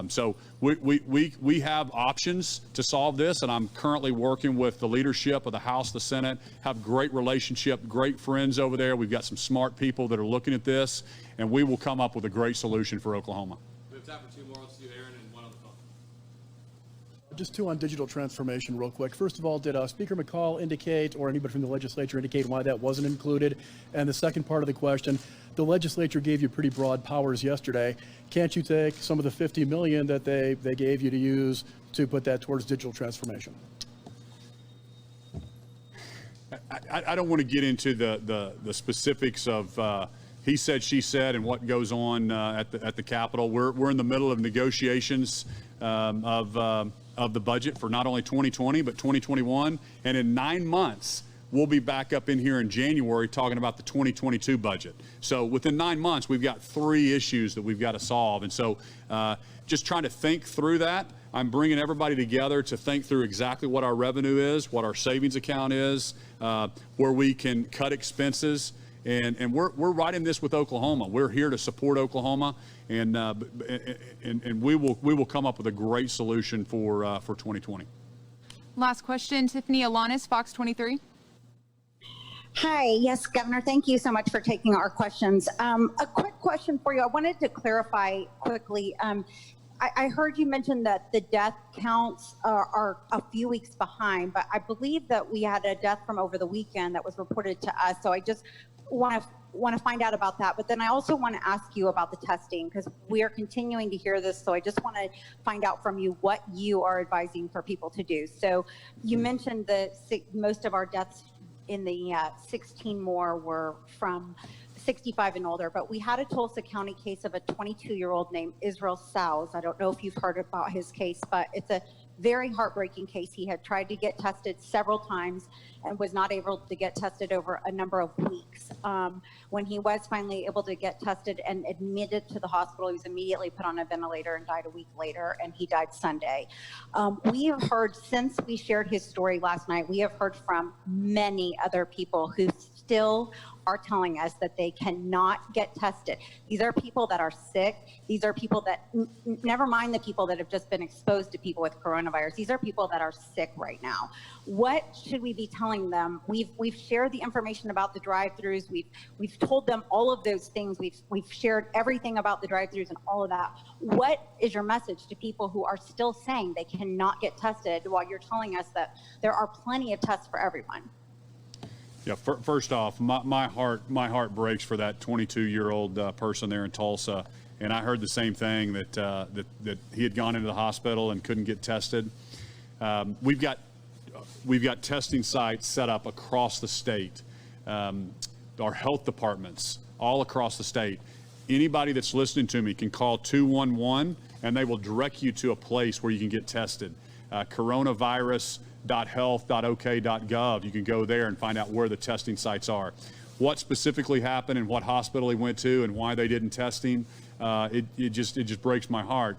So we have options to solve this, and I'm currently working with the leadership of the House, the Senate, have great relationship, great friends over there. We've got some smart people that are looking at this, and we will come up with a great solution for Oklahoma. We have time for two more. Let's do Aaron and one on the phone. Just two on digital transformation real quick. First of all, did Speaker McCall indicate, or anybody from the legislature indicate, why that wasn't included? And the second part of the question, the legislature gave you pretty broad powers yesterday. Can't you take some of the $50 million that they gave you to use to put that towards digital transformation? I don't want to get into the specifics of he said, she said, and what goes on at the Capitol. We're in the middle of negotiations of the budget for not only 2020 but 2021, and in 9 months we'll be back up in here in January talking about the 2022 budget. So within 9 months we've got 3 issues that we've got to solve, and so just trying to think through that. I'm bringing everybody together to think through exactly what our revenue is, what our savings account is, where we can cut expenses. And we're writing this with Oklahoma. We're here to support Oklahoma, and we will come up with a great solution for 2020. Last question, Tiffany Alanis, Fox 23. Hi, yes, Governor, thank you so much for taking our questions. A quick question for you. I wanted to clarify quickly. I heard you mention that the death counts are a few weeks behind, but I believe that we had a death from over the weekend that was reported to us. So I just want to find out about that. But then I also want to ask you about the testing, because we are continuing to hear this. So I just want to find out from you what you are advising for people to do. So you mentioned that most of our deaths in the 16 more were from 65 and older, but we had a Tulsa County case of a 22-year-old named Israel Sows. I don't know if you've heard about his case, but it's a very heartbreaking case. He had tried to get tested several times and was not able to get tested over a number of weeks. When he was finally able to get tested and admitted to the hospital, he was immediately put on a ventilator and died a week later, and he died Sunday. We have heard, since we shared his story last night, we have heard from many other people who still are telling us that they cannot get tested. These are people that are sick. These are people that, never mind the people that have just been exposed to people with coronavirus. These are people that are sick right now. What should we be telling them? We've shared the information about the drive-thrus. We've told them all of those things. We've shared everything about the drive-thrus and all of that. What is your message to people who are still saying they cannot get tested while you're telling us that there are plenty of tests for everyone? Yeah, first off, my heart breaks for that 22-year-old person there in Tulsa, and I heard the same thing, that he had gone into the hospital and couldn't get tested. We've got testing sites set up across the state, our health departments all across the state. Anybody that's listening to me can call 211, and they will direct you to a place where you can get tested. Coronavirus.health.ok.gov. You can go there and find out where the testing sites are. What specifically happened and what hospital he went to and why they didn't test him, it just breaks my heart.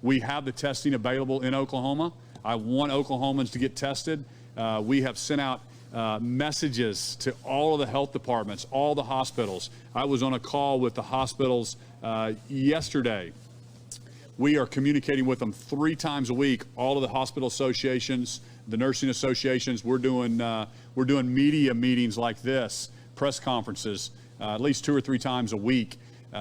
We have the testing available in Oklahoma. I want Oklahomans to get tested. We have sent out messages to all of the health departments, all the hospitals. I was on a call with the hospitals yesterday. We are communicating with them 3 times a week. All of the hospital associations, the nursing associations. We're doing media meetings like this, press conferences, at least 2 or 3 times a week,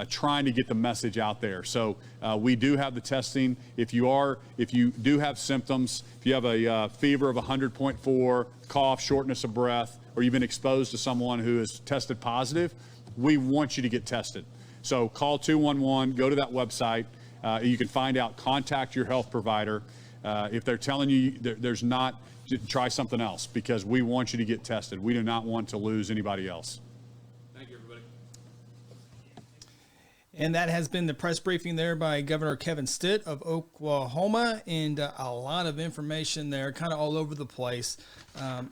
trying to get the message out there. So we do have the testing. If you do have symptoms, if you have a fever of 100.4, cough, shortness of breath, or you've been exposed to someone who is tested positive, we want you to get tested. So call 211. Go to that website. You can find out, contact your health provider. If they're telling you there's not, try something else, because we want you to get tested. We do not want to lose anybody else. Thank you, everybody. And that has been the press briefing there by Governor Kevin Stitt of Oklahoma, and a lot of information there, kind of all over the place. A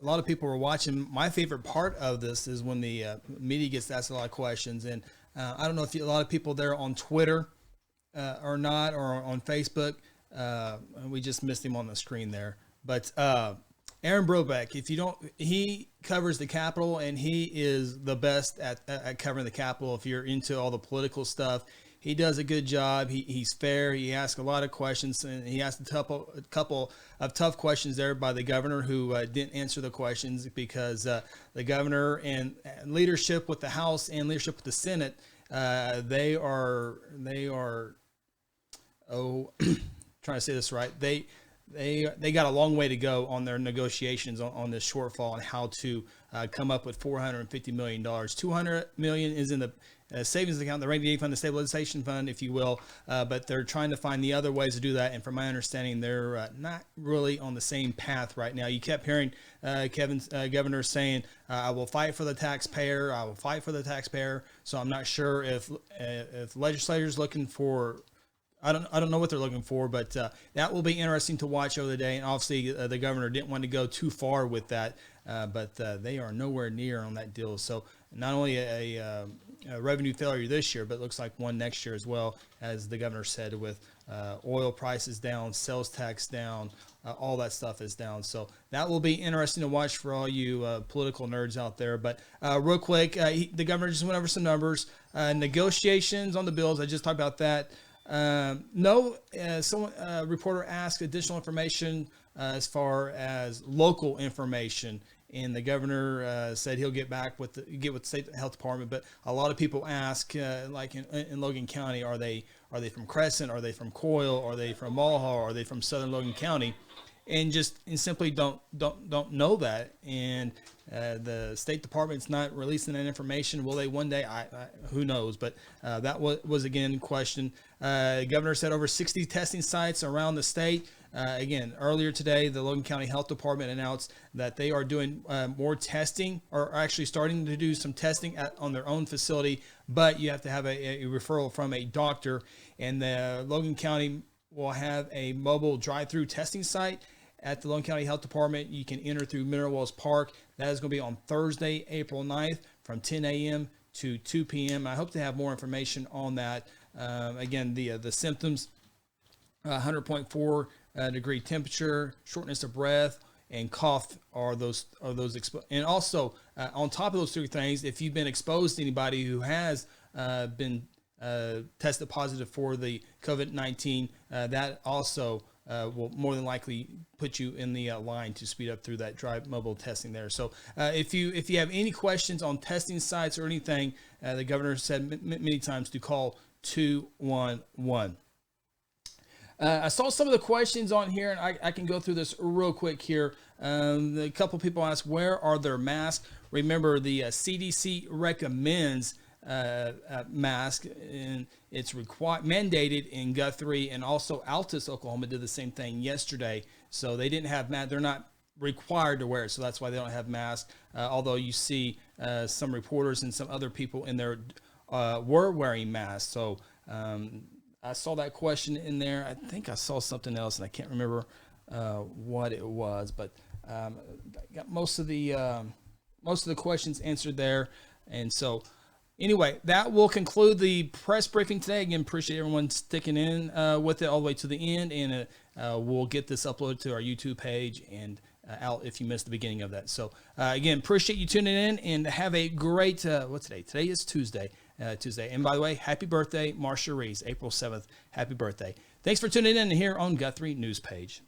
lot of people were watching. My favorite part of this is when the media gets asked a lot of questions, and I don't know if a lot of people there on Twitter or not, or on Facebook. We just missed him on the screen there. But Aaron Brobeck, he covers the Capitol, and he is the best at covering the Capitol. If you're into all the political stuff, he does a good job. He's fair. He asks a lot of questions, and he asked a couple of tough questions there by the governor, who didn't answer the questions because the governor and leadership with the House and leadership with the Senate, they are trying trying to say this right. They got a long way to go on their negotiations on this shortfall and how to come up with $450 million. $200 million is in the savings account, the rainy day fund, the stabilization fund, if you will. But they're trying to find the other ways to do that. And from my understanding, they're not really on the same path right now. You kept hearing Governor saying, I will fight for the taxpayer. I will fight for the taxpayer. So I'm not sure if legislators looking for, I don't know what they're looking for, but that will be interesting to watch over the day. And obviously, the governor didn't want to go too far with that, but they are nowhere near on that deal. So not only a revenue failure this year, but it looks like one next year as well, as the governor said, with oil prices down, sales tax down, all that stuff is down. So that will be interesting to watch for all you political nerds out there. But real quick, the governor just went over some numbers. Negotiations on the bills, I just talked about that. Reporter asked additional information as far as local information, and the governor said he'll get with the state health department. But a lot of people ask, like in Logan County, are they from Crescent? Are they from Coyle? Are they from Mulhall? Are they from Southern Logan County? And simply don't know that. And the State Department's not releasing that information. Will they one day? Who knows? But that was again question. The governor said over 60 testing sites around the state. Again, earlier today, the Logan County Health Department announced that they are doing more testing, or actually starting to do some testing on their own facility. But you have to have a referral from a doctor, and the Logan County will have a mobile drive-through testing site at the Logan County Health Department. You can enter through Mineral Wells Park. That is going to be on Thursday, April 9th from 10 a.m. to 2 p.m. I hope to have more information on that. Again, the symptoms, 100.4 degree temperature, shortness of breath, and cough are those and also on top of those three things, if you've been exposed to anybody who has been tested positive for the COVID-19, that also will more than likely put you in the line to speed up through that drive mobile testing there. So if you have any questions on testing sites or anything, the governor said many times to call 211. I saw some of the questions on here, and I can go through this real quick here. A couple people asked, where are their masks? Remember, the CDC recommends mask, and it's mandated in Guthrie, and also Altus, Oklahoma did the same thing yesterday. So they didn't have masks. They're not required to wear it, so that's why they don't have masks. Although you see some reporters and some other people in there were wearing masks. So I saw that question in there. I think I saw something else, and I can't remember what it was, but got most of the questions answered there. And so anyway, that will conclude the press briefing today. Again, appreciate everyone sticking in with it all the way to the end, and we'll get this uploaded to our YouTube page and out if you missed the beginning of that. So again, appreciate you tuning in, and have a great, what's today? Today is Tuesday. And by the way, happy birthday, Marsha Reese, April 7th. Happy birthday. Thanks for tuning in here on Guthrie News Page.